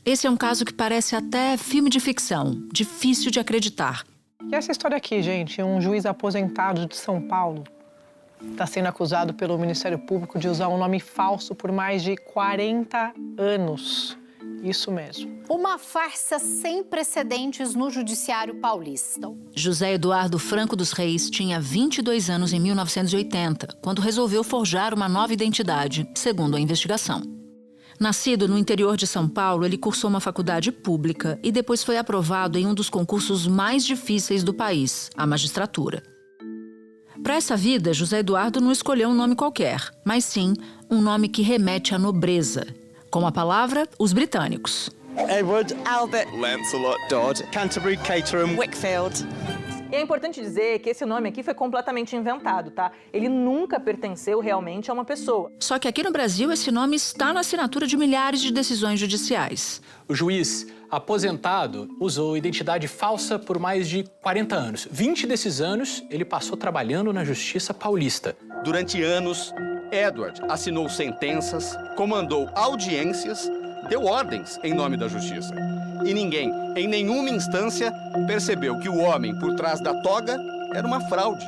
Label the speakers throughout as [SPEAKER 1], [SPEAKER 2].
[SPEAKER 1] Esse é um caso que parece até filme de ficção, difícil de acreditar.
[SPEAKER 2] E essa história aqui, gente, um juiz aposentado de São Paulo está sendo acusado pelo Ministério Público de usar um nome falso por mais de 40 anos. Isso mesmo.
[SPEAKER 3] Uma farsa sem precedentes no judiciário paulista.
[SPEAKER 1] José Eduardo Franco dos Reis tinha 22 anos em 1980, quando resolveu forjar uma nova identidade, segundo a investigação. Nascido no interior de São Paulo, ele cursou uma faculdade pública e depois foi aprovado em um dos concursos mais difíceis do país, a magistratura. Para essa vida, José Eduardo não escolheu um nome qualquer, mas sim um nome que remete à nobreza. Com a palavra, os britânicos.
[SPEAKER 4] Edward Albert Lancelot Dodd, Canterbury, Caterham, Wakefield.
[SPEAKER 5] E é importante dizer que esse nome aqui foi completamente inventado, tá? Ele nunca pertenceu realmente a uma pessoa.
[SPEAKER 1] Só que aqui no Brasil, esse nome está na assinatura de milhares de decisões judiciais.
[SPEAKER 6] O juiz aposentado usou identidade falsa por mais de 40 anos. 20 desses anos, ele passou trabalhando na Justiça Paulista.
[SPEAKER 7] Durante anos, Edward assinou sentenças, comandou audiências, deu ordens em nome da justiça. E ninguém, em nenhuma instância, percebeu que o homem por trás da toga era uma fraude.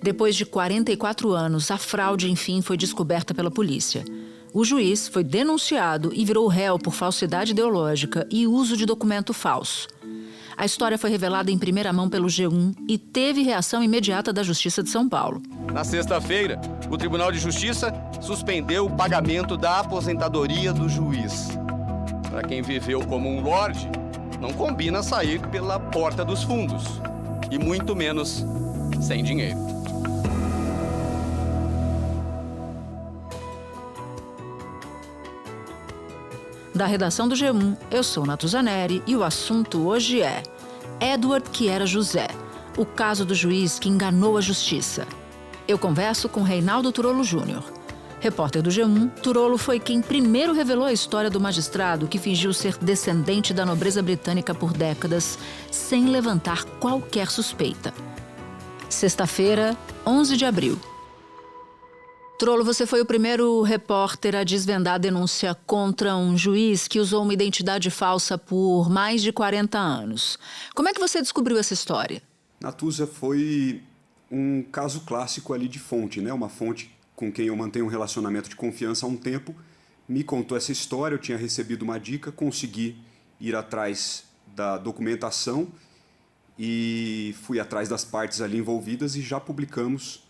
[SPEAKER 1] Depois de 44 anos, a fraude, enfim, foi descoberta pela polícia. O juiz foi denunciado e virou réu por falsidade ideológica e uso de documento falso. A história foi revelada em primeira mão pelo G1 e teve reação imediata da Justiça de São Paulo.
[SPEAKER 7] Na sexta-feira, o Tribunal de Justiça suspendeu o pagamento da aposentadoria do juiz. Para quem viveu como um lorde, não combina sair pela porta dos fundos, e muito menos sem dinheiro.
[SPEAKER 1] Da redação do G1, eu sou Natuzaneri e o assunto hoje é Edward que era José, o caso do juiz que enganou a justiça. Eu converso com Reinaldo Turolo Júnior. Repórter do G1, Turolo foi quem primeiro revelou a história do magistrado que fingiu ser descendente da nobreza britânica por décadas, sem levantar qualquer suspeita. Sexta-feira, 11 de abril. Turolo, você foi o primeiro repórter a desvendar a denúncia contra um juiz que usou uma identidade falsa por mais de 40 anos. Como é que você descobriu essa história?
[SPEAKER 8] Natuza, foi um caso clássico ali de fonte, né? Uma fonte com quem eu mantenho um relacionamento de confiança há um tempo, me contou essa história, eu tinha recebido uma dica, consegui ir atrás da documentação e fui atrás das partes ali envolvidas e já publicamos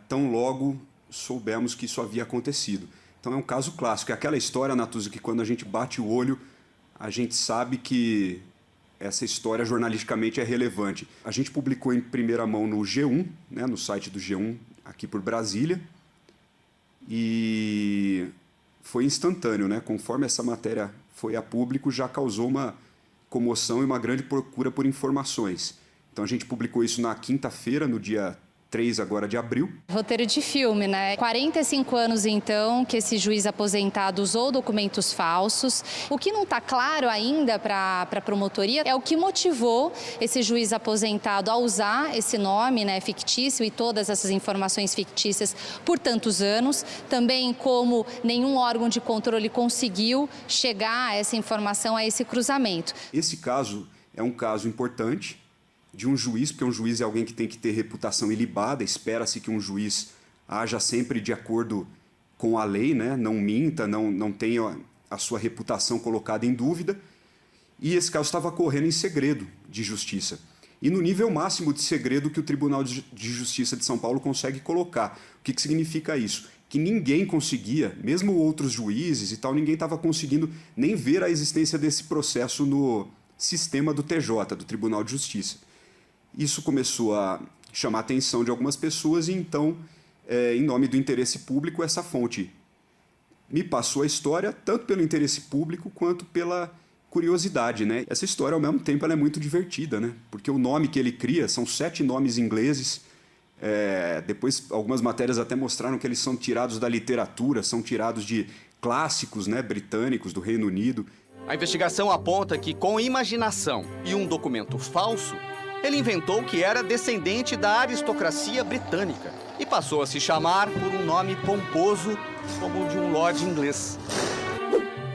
[SPEAKER 8] tão logo soubemos que isso havia acontecido. Então é um caso clássico, é aquela história, Natuza, que quando a gente bate o olho, a gente sabe que essa história jornalisticamente é relevante. A gente publicou em primeira mão no G1, né, no site do G1, aqui por Brasília, e foi instantâneo, né? Conforme essa matéria foi a público, já causou uma comoção e uma grande procura por informações. Então a gente publicou isso na quinta-feira, no dia 3 agora de abril.
[SPEAKER 3] Roteiro de filme, né? 45 anos, então, que esse juiz aposentado usou documentos falsos. O que não está claro ainda para a promotoria é o que motivou esse juiz aposentado a usar esse nome, né, fictício e todas essas informações fictícias por tantos anos. Também como nenhum órgão de controle conseguiu chegar a essa informação, a esse cruzamento.
[SPEAKER 8] Esse caso é um caso importante de um juiz, porque um juiz é alguém que tem que ter reputação ilibada, espera-se que um juiz haja sempre de acordo com a lei, né? Não minta, não tenha a sua reputação colocada em dúvida. E esse caso estava correndo em segredo de justiça. E no nível máximo de segredo que o Tribunal de Justiça de São Paulo consegue colocar. O que significa isso? Que ninguém conseguia, mesmo outros juízes e tal, ninguém estava conseguindo nem ver a existência desse processo no sistema do TJ, do Tribunal de Justiça. Isso começou a chamar a atenção de algumas pessoas e então, em nome do interesse público, essa fonte me passou a história tanto pelo interesse público quanto pela curiosidade, né? Essa história, ao mesmo tempo, ela é muito divertida, né? Porque o nome que ele cria são 7 nomes ingleses. Depois, algumas matérias até mostraram que eles são tirados da literatura, são tirados de clássicos, né, britânicos, do Reino Unido.
[SPEAKER 7] A investigação aponta que, com imaginação e um documento falso, ele inventou que era descendente da aristocracia britânica e passou a se chamar por um nome pomposo como o de um lorde inglês.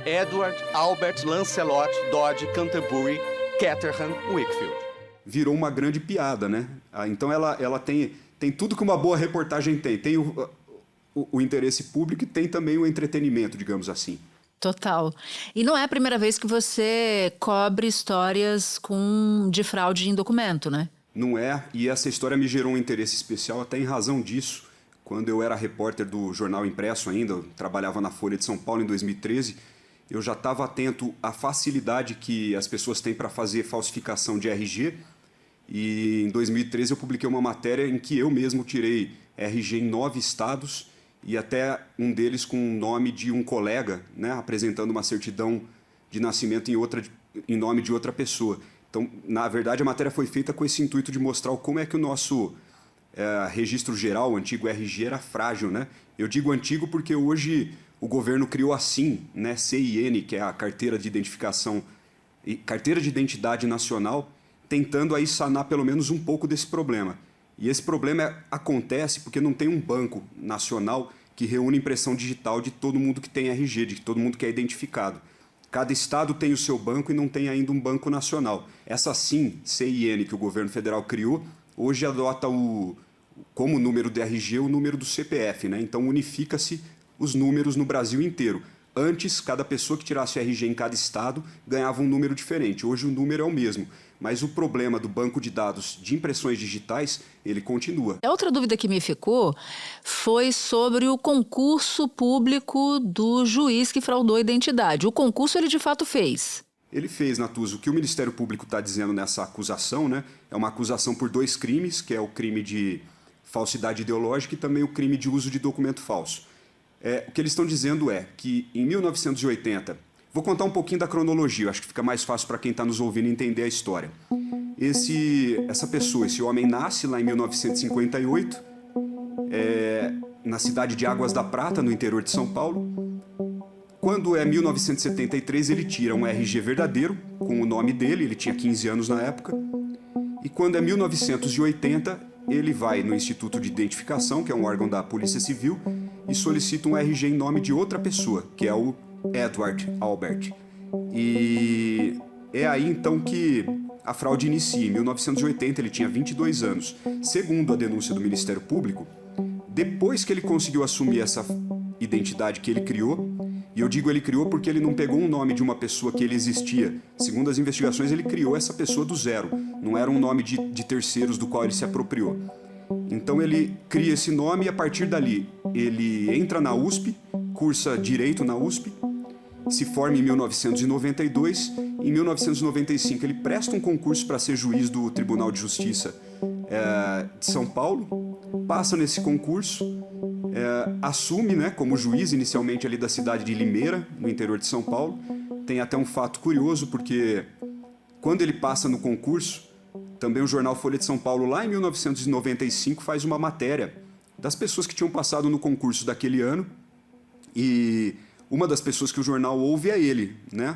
[SPEAKER 7] Edward Albert Lancelot Dodge Canterbury Caterham Wakefield.
[SPEAKER 8] Virou uma grande piada, né? Então ela tem tudo que uma boa reportagem tem. Tem o interesse público e tem também o entretenimento, digamos assim.
[SPEAKER 1] Total. E não é a primeira vez que você cobre histórias de fraude em documento, né?
[SPEAKER 8] Não é, e essa história me gerou um interesse especial até em razão disso. Quando eu era repórter do jornal impresso ainda, eu trabalhava na Folha de São Paulo em 2013, eu já estava atento à facilidade que as pessoas têm para fazer falsificação de RG. E em 2013 eu publiquei uma matéria em que eu mesmo tirei RG em 9 estados e até um deles com o nome de um colega, né, apresentando uma certidão de nascimento em nome de outra pessoa. Então, na verdade, a matéria foi feita com esse intuito de mostrar como é que o nosso registro geral, o antigo RG, era frágil, né? Eu digo antigo porque hoje o governo criou a CIN, né, CIN, que é a Carteira de Identificação, Carteira de Identidade Nacional, tentando aí sanar pelo menos um pouco desse problema. E esse problema acontece porque não tem um banco nacional que reúne impressão digital de todo mundo que tem RG, de todo mundo que é identificado. Cada estado tem o seu banco e não tem ainda um banco nacional. Essa CIN, CIN, que o governo federal criou, hoje adota como número do RG o número do CPF, né? Então unifica-se os números no Brasil inteiro. Antes, cada pessoa que tirasse o RG em cada estado ganhava um número diferente. Hoje o número é o mesmo. Mas o problema do banco de dados de impressões digitais, ele continua.
[SPEAKER 1] A outra dúvida que me ficou foi sobre o concurso público do juiz que fraudou a identidade. O concurso ele de fato fez.
[SPEAKER 8] Ele fez, Natuza. O que o Ministério Público está dizendo nessa acusação, né, é uma acusação por 2 crimes, que é o crime de falsidade ideológica e também o crime de uso de documento falso. O que eles estão dizendo é que em 1980... Vou contar um pouquinho da cronologia, acho que fica mais fácil para quem está nos ouvindo entender a história. Essa pessoa, esse homem, nasce lá em 1958, na cidade de Águas da Prata, no interior de São Paulo. Quando é 1973, ele tira um RG verdadeiro, com o nome dele, ele tinha 15 anos na época. E quando é 1980, ele vai no Instituto de Identificação, que é um órgão da Polícia Civil, e solicita um RG em nome de outra pessoa, que é o Edward Albert. E é aí então que a fraude inicia. Em 1980 ele tinha 22 anos. Segundo a denúncia do Ministério Público, depois que ele conseguiu assumir essa identidade que ele criou, e eu digo ele criou porque ele não pegou um nome de uma pessoa que ele existia. Segundo as investigações, ele criou essa pessoa do zero. Não era um nome de terceiros do qual ele se apropriou. Então ele cria esse nome e a partir dali ele entra na USP, cursa Direito na USP, se forma em 1992. Em 1995 ele presta um concurso para ser juiz do Tribunal de Justiça de São Paulo, passa nesse concurso, assume, né, como juiz inicialmente ali da cidade de Limeira, no interior de São Paulo. Tem até um fato curioso porque quando ele passa no concurso, também o jornal Folha de São Paulo, lá em 1995, faz uma matéria das pessoas que tinham passado no concurso daquele ano. E uma das pessoas que o jornal ouve é ele, né?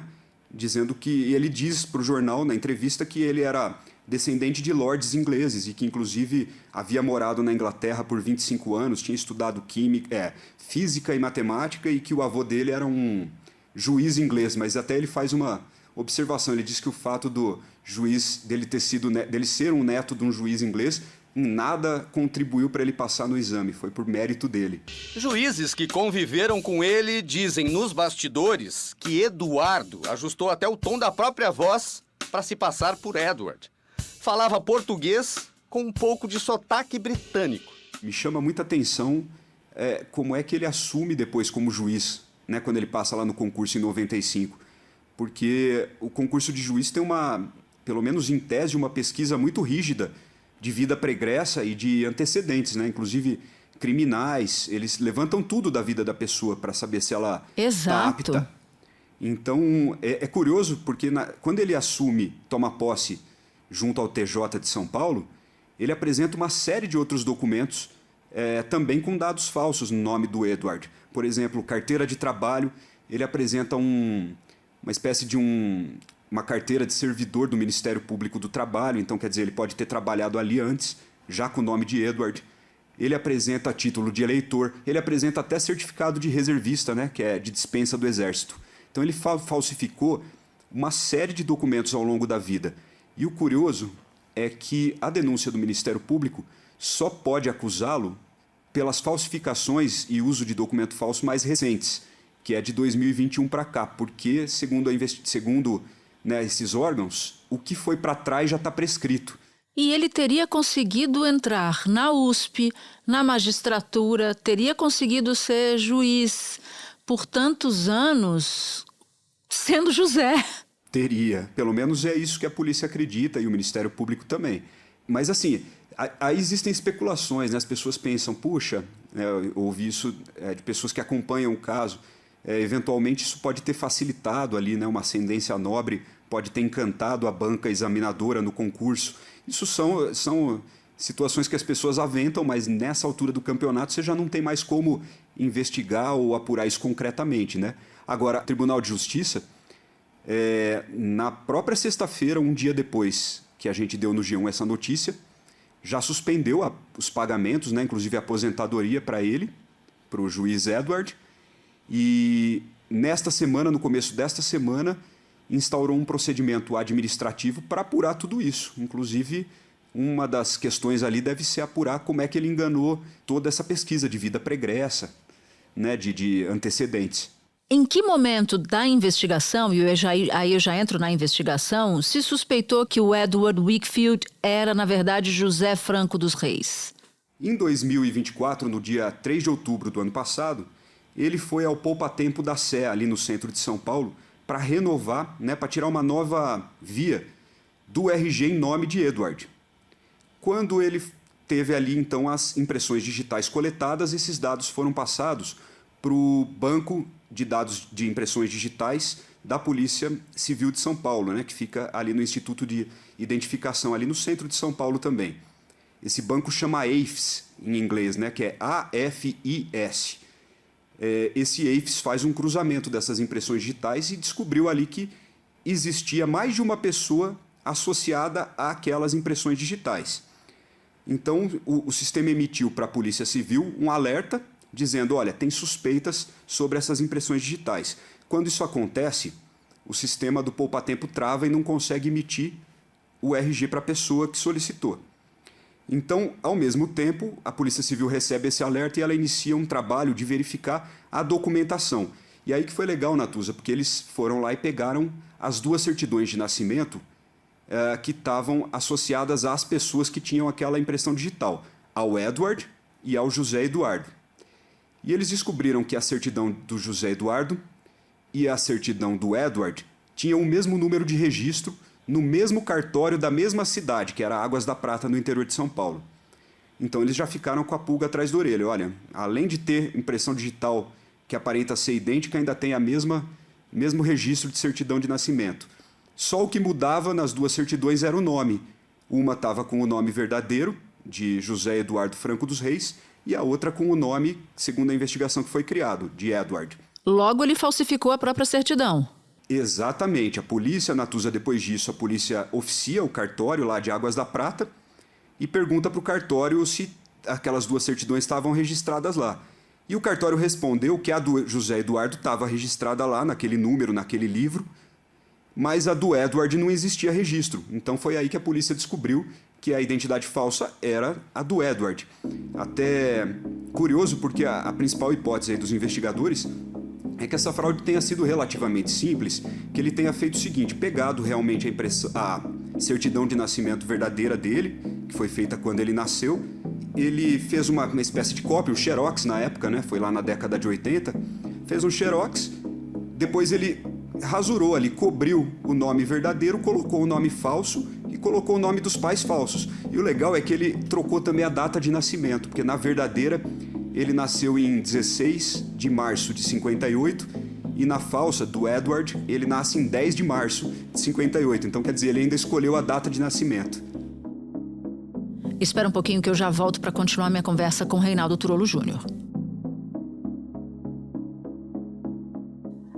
[SPEAKER 8] Dizendo que ele diz para o jornal, na entrevista, que ele era descendente de lords ingleses e que, inclusive, havia morado na Inglaterra por 25 anos, tinha estudado física e matemática e que o avô dele era um juiz inglês. Mas até ele faz uma observação, ele diz que o fato do juiz dele ser um neto de um juiz inglês em nada contribuiu para ele passar no exame, foi por mérito dele.
[SPEAKER 7] Juízes que conviveram com ele dizem nos bastidores que Eduardo ajustou até o tom da própria voz para se passar por Edward. Falava português com um pouco de sotaque britânico.
[SPEAKER 8] Me chama muita atenção como é que ele assume depois como juiz, né, quando ele passa lá no concurso em 95. Porque o concurso de juiz tem pelo menos em tese, uma pesquisa muito rígida de vida pregressa e de antecedentes, né? Inclusive criminais, eles levantam tudo da vida da pessoa para saber se ela está apta. Então, é curioso porque quando ele toma posse junto ao TJ de São Paulo, ele apresenta uma série de outros documentos também com dados falsos no nome do Edward. Por exemplo, carteira de trabalho, ele apresenta uma espécie de uma carteira de servidor do Ministério Público do Trabalho, então quer dizer, ele pode ter trabalhado ali antes, já com o nome de Edward. Ele apresenta título de eleitor, ele apresenta até certificado de reservista, né, que é de dispensa do Exército. Então ele falsificou uma série de documentos ao longo da vida. E o curioso é que a denúncia do Ministério Público só pode acusá-lo pelas falsificações e uso de documento falso mais recentes, que é de 2021 para cá, porque, segundo esses órgãos, o que foi para trás já está prescrito.
[SPEAKER 1] E ele teria conseguido entrar na USP, na magistratura, teria conseguido ser juiz por tantos anos sendo José.
[SPEAKER 8] Teria. Pelo menos é isso que a polícia acredita e o Ministério Público também. Mas, assim, aí existem especulações, né? As pessoas pensam, puxa, eu ouvi isso de pessoas que acompanham o caso, eventualmente isso pode ter facilitado ali, né? Uma ascendência nobre, pode ter encantado a banca examinadora no concurso. Isso são situações que as pessoas aventam, mas nessa altura do campeonato você já não tem mais como investigar ou apurar isso concretamente, né? Agora, o Tribunal de Justiça, na própria sexta-feira, um dia depois que a gente deu no G1 essa notícia, já suspendeu os pagamentos, né? Inclusive a aposentadoria para ele, para o juiz Edward, e nesta semana, no começo desta semana, instaurou um procedimento administrativo para apurar tudo isso. Inclusive, uma das questões ali deve ser apurar como é que ele enganou toda essa pesquisa de vida pregressa, né, de antecedentes.
[SPEAKER 1] Em que momento da investigação, e aí eu já entro na investigação, se suspeitou que o Edward Wakefield era, na verdade, José Franco dos Reis?
[SPEAKER 8] Em 2024, no dia 3 de outubro do ano passado, ele foi ao poupa-tempo da Sé, ali no centro de São Paulo, para renovar, né, para tirar uma nova via do RG em nome de Edward. Quando ele teve ali, então, as impressões digitais coletadas, esses dados foram passados para o banco de dados de impressões digitais da Polícia Civil de São Paulo, né, que fica ali no Instituto de Identificação, ali no centro de São Paulo também. Esse banco chama AFIS, em inglês, né, que é AFIS. Esse AFIS faz um cruzamento dessas impressões digitais e descobriu ali que existia mais de uma pessoa associada àquelas impressões digitais. Então, o sistema emitiu para a Polícia Civil um alerta dizendo, olha, tem suspeitas sobre essas impressões digitais. Quando isso acontece, o sistema do poupa-tempo trava e não consegue emitir o RG para a pessoa que solicitou. Então, ao mesmo tempo, a Polícia Civil recebe esse alerta e ela inicia um trabalho de verificar a documentação. E aí que foi legal, Natuza, porque eles foram lá e pegaram as duas certidões de nascimento que estavam associadas às pessoas que tinham aquela impressão digital, ao Edward e ao José Eduardo. E eles descobriram que a certidão do José Eduardo e a certidão do Edward tinham o mesmo número de registro no mesmo cartório da mesma cidade, que era Águas da Prata, no interior de São Paulo. Então eles já ficaram com a pulga atrás da orelha. Olha, além de ter impressão digital que aparenta ser idêntica, ainda tem mesmo registro de certidão de nascimento. Só o que mudava nas duas certidões era o nome. Uma estava com o nome verdadeiro, de José Eduardo Franco dos Reis, e a outra com o nome, segundo a investigação que foi criado, de Edward.
[SPEAKER 1] Logo, ele falsificou a própria certidão.
[SPEAKER 8] Exatamente. A polícia, Natuza, depois disso, a polícia oficia o cartório lá de Águas da Prata e pergunta para o cartório se aquelas duas certidões estavam registradas lá. E o cartório respondeu que a do José Eduardo estava registrada lá, naquele número, naquele livro, mas a do Edward não existia registro. Então foi aí que a polícia descobriu que a identidade falsa era a do Edward. Até curioso, porque a principal hipótese aí dos investigadores é que essa fraude tenha sido relativamente simples, que ele tenha feito o seguinte, pegado realmente a certidão de nascimento verdadeira dele, que foi feita quando ele nasceu, ele fez uma espécie de cópia, um xerox na época, né? Foi lá na década de 80, fez um xerox, depois ele rasurou ali, cobriu o nome verdadeiro, colocou o nome falso e colocou o nome dos pais falsos. E o legal é que ele trocou também a data de nascimento, porque na verdadeira ele nasceu em 16 de março de 58 e na falsa, do Edward, ele nasce em 10 de março de 58. Então, quer dizer, ele ainda escolheu a data de nascimento.
[SPEAKER 1] Espera um pouquinho que eu já volto para continuar minha conversa com Reinaldo Turolo Júnior.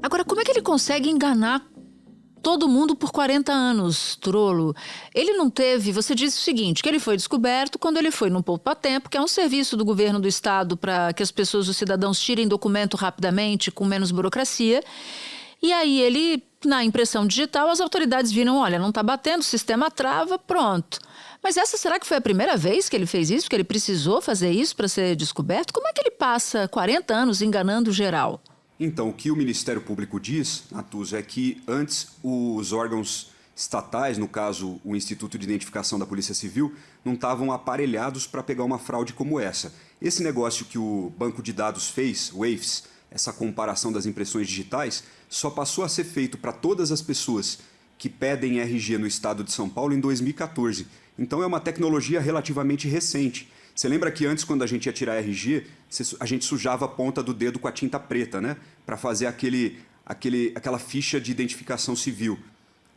[SPEAKER 1] Agora, como é que ele consegue enganar todo mundo por 40 anos, Turolo? Ele não teve... Você disse o seguinte, que ele foi descoberto quando ele foi no poupa-tempo, que é um serviço do governo do estado para que as pessoas, os cidadãos, tirem documento rapidamente, com menos burocracia. E aí ele, na impressão digital, as autoridades viram, olha, não está batendo, o sistema trava, pronto. Mas essa será que foi a primeira vez que ele fez isso, que ele precisou fazer isso para ser descoberto? Como é que ele passa 40 anos enganando geral?
[SPEAKER 8] Então, o que o Ministério Público diz, Natuza, é que antes os órgãos estatais, no caso o Instituto de Identificação da Polícia Civil, não estavam aparelhados para pegar uma fraude como essa. Esse negócio que o banco de dados fez, o WAFES, essa comparação das impressões digitais, só passou a ser feito para todas as pessoas que pedem RG no estado de São Paulo em 2014. Então é uma tecnologia relativamente recente. Você lembra que antes, quando a gente ia tirar RG, a gente sujava a ponta do dedo com a tinta preta, né? Para fazer aquela ficha de identificação civil.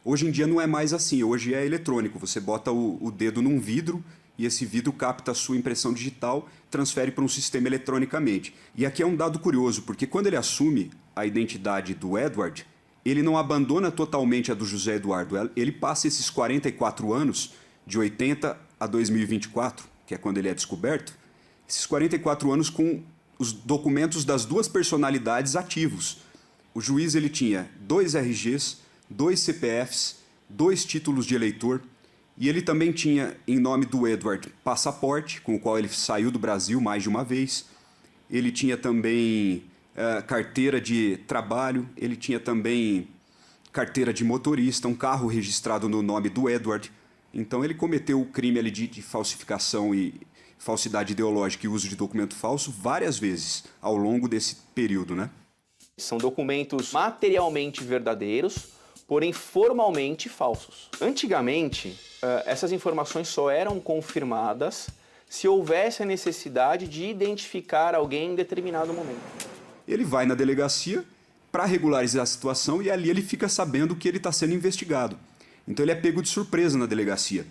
[SPEAKER 8] Hoje em dia não é mais assim, hoje é eletrônico. Você bota o dedo num vidro e esse vidro capta a sua impressão digital, transfere para um sistema eletronicamente. E aqui é um dado curioso, porque quando ele assume a identidade do Edward, ele não abandona totalmente a do José Eduardo. Ele passa esses 44 anos, de 80 a 2024, que é quando ele é descoberto, esses 44 anos com os documentos das duas personalidades ativos. O juiz ele tinha 2 RGs, 2 CPFs, 2 títulos de eleitor, e ele também tinha, em nome do Edward, passaporte, com o qual ele saiu do Brasil mais de uma vez. Ele tinha também carteira de trabalho, ele tinha também carteira de motorista, um carro registrado no nome do Edward. Então ele cometeu o crime ali de falsificação e falsidade ideológica e uso de documento falso várias vezes ao longo desse período, né?
[SPEAKER 9] São documentos materialmente verdadeiros, porém formalmente falsos. Antigamente, essas informações só eram confirmadas se houvesse a necessidade de identificar alguém em determinado momento.
[SPEAKER 8] Ele vai na delegacia para regularizar a situação e ali ele fica sabendo que ele está sendo investigado. Então ele é pego de surpresa na delegacia.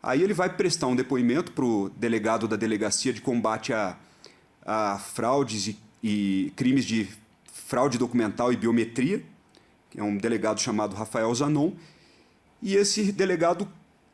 [SPEAKER 8] Aí ele vai prestar um depoimento para o delegado da Delegacia de Combate a Fraudes e Crimes de Fraude Documental e Biometria, que é um delegado chamado Rafael Zanon, e esse delegado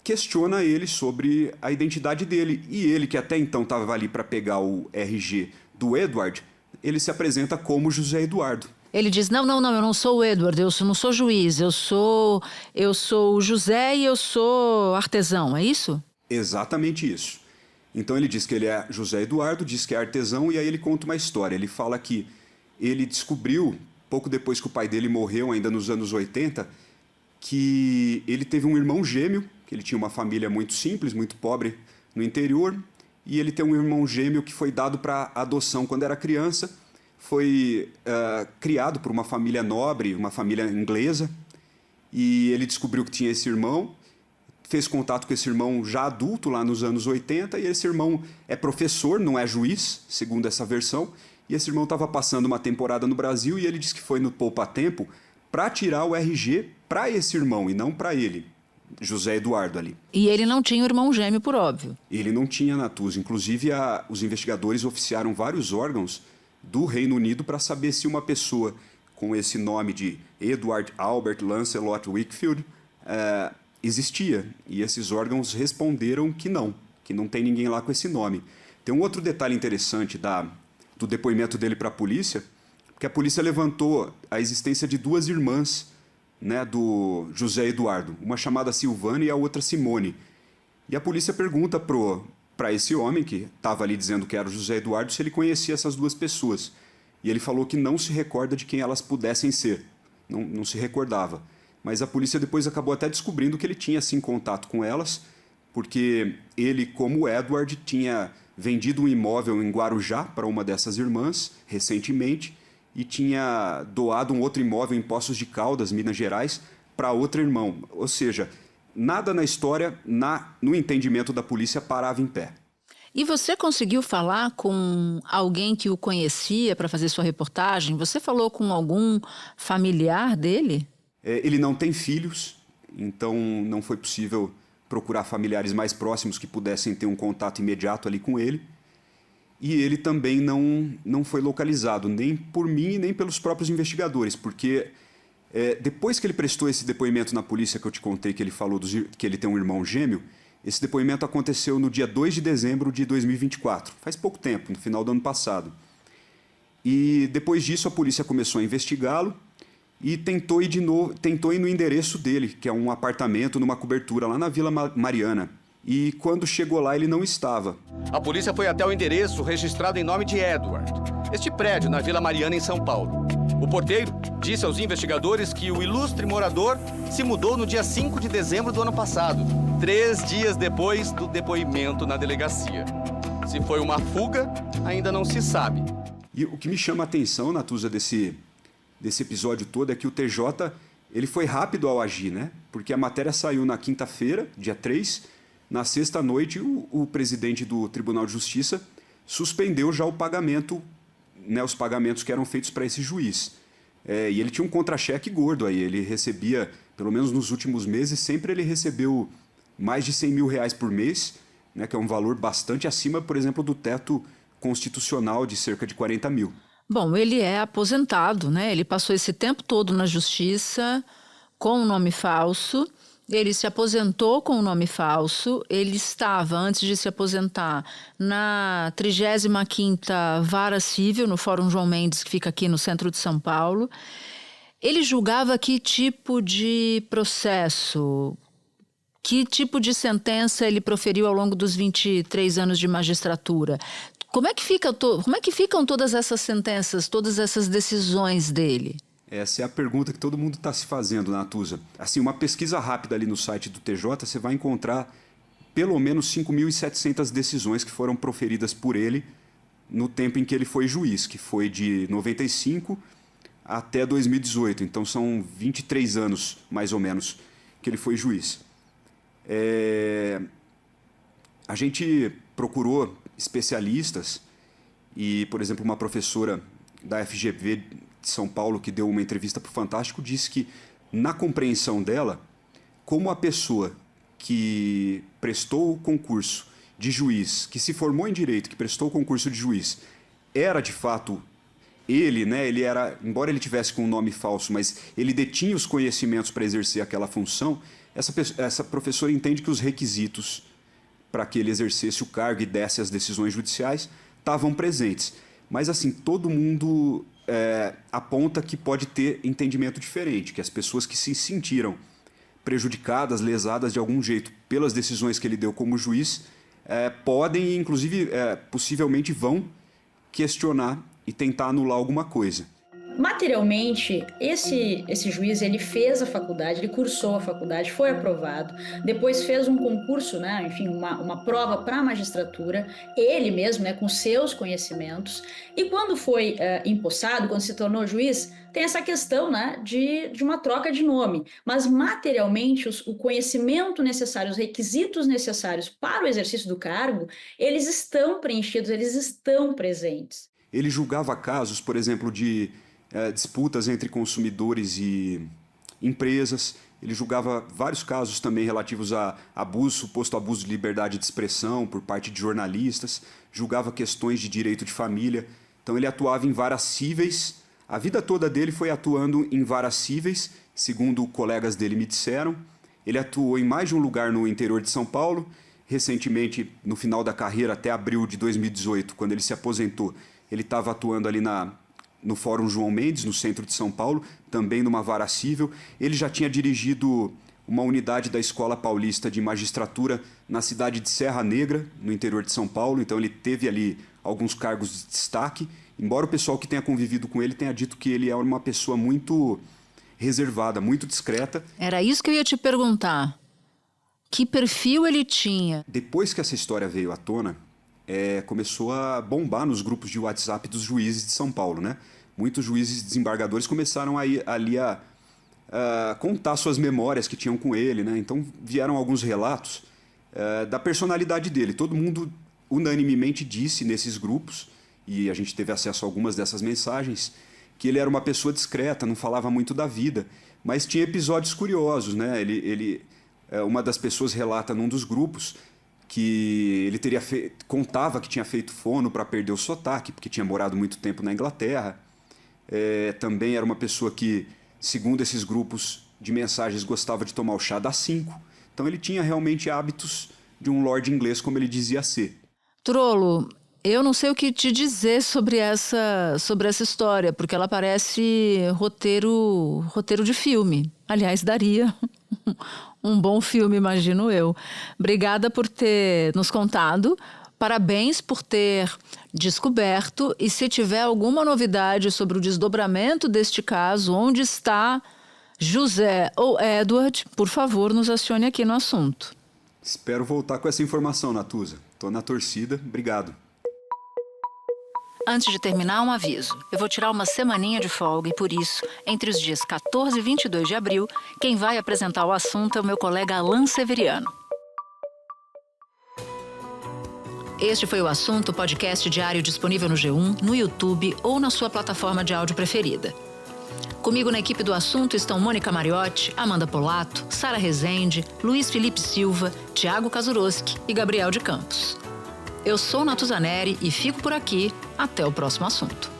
[SPEAKER 8] questiona ele sobre a identidade dele. E ele, que até então estava ali para pegar o RG do Edward, ele se apresenta como José Eduardo.
[SPEAKER 1] Ele diz, não, eu não sou o Edward, eu não sou juiz, eu sou o José e eu sou artesão, é isso?
[SPEAKER 8] Exatamente isso. Então ele diz que ele é José Eduardo, diz que é artesão, e aí ele conta uma história. Ele fala que ele descobriu, pouco depois que o pai dele morreu, ainda nos anos 80, que ele teve um irmão gêmeo, que ele tinha uma família muito simples, muito pobre no interior, e ele tem um irmão gêmeo que foi dado para adoção quando era criança, foi criado por uma família nobre, uma família inglesa, e ele descobriu que tinha esse irmão, fez contato com esse irmão já adulto, lá nos anos 80, e esse irmão é professor, não é juiz, segundo essa versão, e esse irmão estava passando uma temporada no Brasil e ele disse que foi no poupa-tempo para tirar o RG para esse irmão e não para ele, José Eduardo ali.
[SPEAKER 1] E ele não tinha o irmão gêmeo, por óbvio.
[SPEAKER 8] Ele não tinha, Natuza. Inclusive, os investigadores oficiaram vários órgãos do Reino Unido para saber se uma pessoa com esse nome de Edward Albert Lancelot Wakefield existia. E esses órgãos responderam que não tem ninguém lá com esse nome. Tem um outro detalhe interessante do depoimento dele para a polícia, porque a polícia levantou a existência de 2 irmãs, né, do José Eduardo, uma chamada Silvana e a outra Simone. E a polícia pergunta para esse homem, que estava ali dizendo que era o José Eduardo, se ele conhecia essas 2 pessoas. E ele falou que não se recorda de quem elas pudessem ser, não se recordava. Mas a polícia depois acabou até descobrindo que ele tinha, sim, contato com elas, porque ele, como Edward, tinha vendido um imóvel em Guarujá para uma dessas irmãs, recentemente, e tinha doado um outro imóvel em Poços de Caldas, Minas Gerais, para outro irmão. Ou seja, nada na história, no entendimento da polícia, parava em pé.
[SPEAKER 1] E você conseguiu falar com alguém que o conhecia para fazer sua reportagem? Você falou com algum familiar dele?
[SPEAKER 8] Ele não tem filhos, então não foi possível procurar familiares mais próximos que pudessem ter um contato imediato ali com ele. E ele também não foi localizado, nem por mim e nem pelos próprios investigadores, porque depois que ele prestou esse depoimento na polícia que eu te contei, que ele falou que ele tem um irmão gêmeo, esse depoimento aconteceu no dia 2 de dezembro de 2024, faz pouco tempo, no final do ano passado. E depois disso a polícia começou a investigá-lo e tentou ir no endereço dele, que é um apartamento numa cobertura lá na Vila Mariana. E quando chegou lá, ele não estava.
[SPEAKER 7] A polícia foi até o endereço registrado em nome de Edward, este prédio na Vila Mariana, em São Paulo. O porteiro disse aos investigadores que o ilustre morador se mudou no dia 5 de dezembro do ano passado, 3 dias depois do depoimento na delegacia. Se foi uma fuga, ainda não se sabe.
[SPEAKER 8] E o que me chama a atenção, Natuza, desse episódio todo é que o TJ ele foi rápido ao agir, né? Porque a matéria saiu na quinta-feira, dia 3. Na sexta-noite, o presidente do Tribunal de Justiça suspendeu já o pagamento, né, os pagamentos que eram feitos para esse juiz. E ele tinha um contra-cheque gordo aí. Ele recebia, pelo menos nos últimos meses, sempre ele recebeu mais de R$100 mil por mês, né, que é um valor bastante acima, por exemplo, do teto constitucional de cerca de 40 mil.
[SPEAKER 1] Bom, ele é aposentado, né? Ele passou esse tempo todo na justiça com um nome falso. Ele se aposentou com um nome falso. Ele estava, antes de se aposentar, na 35ª Vara Civil, no Fórum João Mendes, que fica aqui no centro de São Paulo. Ele julgava que tipo de processo, que tipo de sentença ele proferiu ao longo dos 23 anos de magistratura. Como é que ficam todas essas sentenças, todas essas decisões dele?
[SPEAKER 8] Essa é a pergunta que todo mundo está se fazendo, Natuza. Assim, uma pesquisa rápida ali no site do TJ, você vai encontrar pelo menos 5.700 decisões que foram proferidas por ele no tempo em que ele foi juiz, que foi de 95 até 2018. Então, são 23 anos, mais ou menos, que ele foi juiz. A gente procurou especialistas e, por exemplo, uma professora da FGV de São Paulo, que deu uma entrevista para o Fantástico, disse que, na compreensão dela, como a pessoa que prestou o concurso de juiz, que se formou em direito, que prestou o concurso de juiz, era de fato ele, né? Ele era, embora ele tivesse com um nome falso, mas ele detinha os conhecimentos para exercer aquela função. Essa professora entende que os requisitos para que ele exercesse o cargo e desse as decisões judiciais estavam presentes. Mas, assim, todo mundo aponta que pode ter entendimento diferente, que as pessoas que se sentiram prejudicadas, lesadas de algum jeito pelas decisões que ele deu como juiz, podem e, inclusive, possivelmente vão questionar e tentar anular alguma coisa.
[SPEAKER 10] Materialmente, esse juiz, ele fez a faculdade, ele cursou a faculdade, foi aprovado, depois fez um concurso, né, enfim, uma prova para a magistratura, ele mesmo, né, com seus conhecimentos, e quando foi empossado, quando se tornou juiz, tem essa questão, né, de uma troca de nome, mas materialmente o conhecimento necessário, os requisitos necessários para o exercício do cargo, eles estão preenchidos, eles estão presentes.
[SPEAKER 8] Ele julgava casos, por exemplo, de disputas entre consumidores e empresas. Ele julgava vários casos também relativos a suposto abuso de liberdade de expressão por parte de jornalistas, julgava questões de direito de família. Então ele atuava em varas cíveis. A vida toda dele foi atuando em varas cíveis, segundo colegas dele me disseram. Ele atuou em mais de um lugar no interior de São Paulo. Recentemente, no final da carreira, até abril de 2018, quando ele se aposentou, ele estava atuando ali no Fórum João Mendes, no centro de São Paulo, também numa vara cível. Ele já tinha dirigido uma unidade da Escola Paulista de Magistratura na cidade de Serra Negra, no interior de São Paulo, então ele teve ali alguns cargos de destaque, embora o pessoal que tenha convivido com ele tenha dito que ele é uma pessoa muito reservada, muito discreta.
[SPEAKER 1] Era isso que eu ia te perguntar. Que perfil ele tinha?
[SPEAKER 8] Depois que essa história veio à tona, começou a bombar nos grupos de WhatsApp dos juízes de São Paulo, né? Muitos juízes desembargadores começaram ali a contar suas memórias que tinham com ele, né? Então vieram alguns relatos da personalidade dele. Todo mundo unanimemente disse nesses grupos, e a gente teve acesso a algumas dessas mensagens, que ele era uma pessoa discreta, não falava muito da vida, mas tinha episódios curiosos, né? Uma das pessoas relata num dos grupos que ele contava que tinha feito fono para perder o sotaque, porque tinha morado muito tempo na Inglaterra. Também era uma pessoa que, segundo esses grupos de mensagens, gostava de tomar o chá das 5. Então ele tinha realmente hábitos de um lord inglês, como ele dizia ser.
[SPEAKER 1] Trollo, Eu não sei o que te dizer sobre essa história, porque ela parece roteiro de filme. Aliás, daria um bom filme, imagino eu. Obrigada por ter nos contado. Parabéns por ter descoberto. E se tiver alguma novidade sobre o desdobramento deste caso, onde está José ou Edward, por favor, nos acione aqui no assunto.
[SPEAKER 8] Espero voltar com essa informação, Natuza. Tô na torcida. Obrigado.
[SPEAKER 1] Antes de terminar, um aviso. Eu vou tirar uma semaninha de folga e, por isso, entre os dias 14 e 22 de abril, quem vai apresentar o assunto é o meu colega Alan Severiano. Este foi o Assunto, podcast diário disponível no G1, no YouTube ou na sua plataforma de áudio preferida. Comigo na equipe do Assunto estão Mônica Mariotti, Amanda Polato, Sara Rezende, Luiz Felipe Silva, Thiago Kazuroski e Gabriel de Campos. Eu sou Natuza Neri e fico por aqui. Até o próximo assunto.